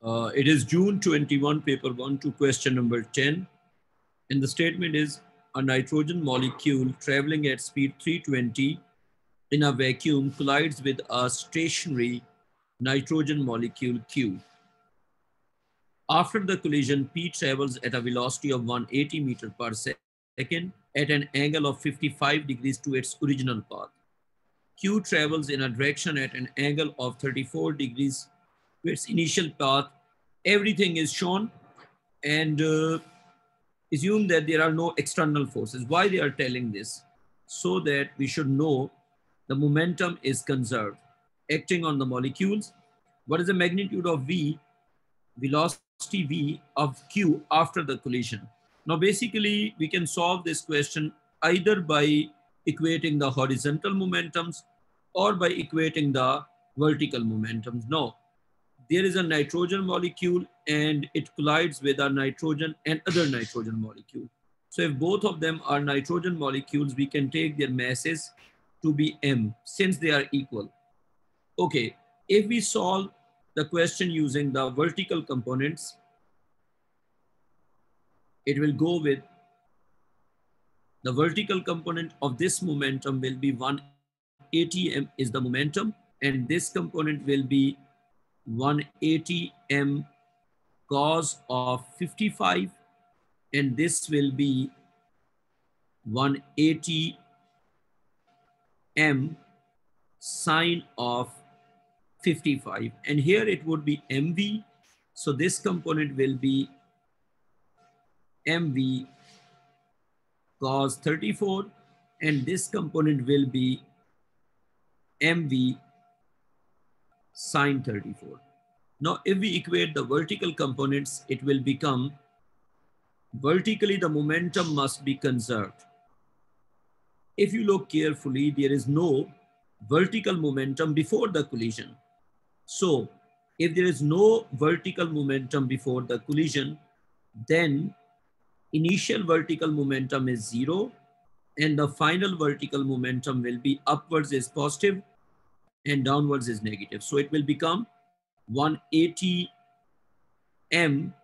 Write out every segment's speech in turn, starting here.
It is June 21, paper 1 to question number 10. And the statement is a nitrogen molecule traveling at speed 320 in a vacuum collides with a stationary nitrogen molecule Q. After the collision, P travels at a velocity of 180 meters per second at an angle of 55 degrees to its original path. Q travels in a direction at an angle of 34 degrees to its initial path. Everything is shown, and assume that there are no external forces. Why they are telling this? So that we should know the momentum is conserved, acting on the molecules. What is the magnitude of V, velocity V of Q after the collision? Now, basically, we can solve this question either by equating the horizontal momentums or by equating the vertical momentums. No, there is a nitrogen molecule and it collides with a nitrogen and other nitrogen molecule. So if both of them are nitrogen molecules, we can take their masses to be m since they are equal. Okay, if we solve the question using the vertical components, it will go with the vertical component of this momentum will be 180 m is the momentum, and this component will be 180 m cos of 55, and this will be 180 m sine of 55, and here it would be mv. So this component will be mv cos 34, and this component will be mv sine 34. Now, if we equate the vertical components, it will become vertically the momentum must be conserved. If you look carefully, there is no vertical momentum before the collision. So, if there is no vertical momentum before the collision, then initial vertical momentum is 0, and the final vertical momentum will be upwards is positive and downwards is negative. So it will become 180 m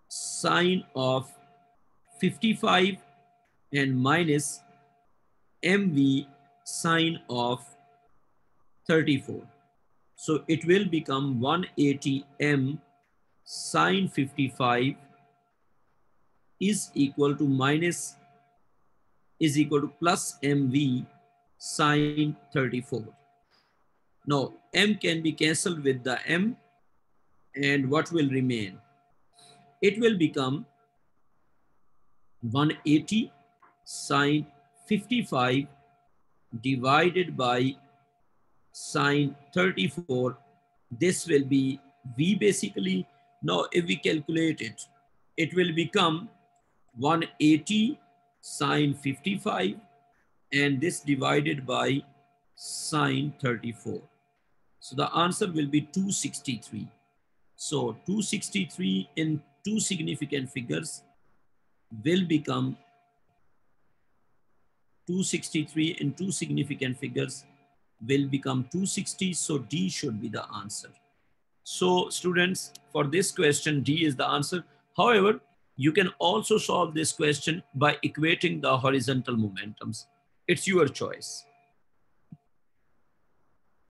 sine of 55 and minus mv sine of 34. So it will become 180 m sine 55 is equal to plus mv sine 34. Now, m can be cancelled with the m, and what will remain? It will become 180 sine 55 divided by sine 34. This will be v basically. Now, if we calculate it, it will become 180 sine 55, and this divided by sine 34. So the answer will be 263. So 263 in two significant figures will become 263 in two significant figures will become 260. So D should be the answer. So students, for this question, D is the answer. However, you can also solve this question by equating the horizontal momentums. It's your choice.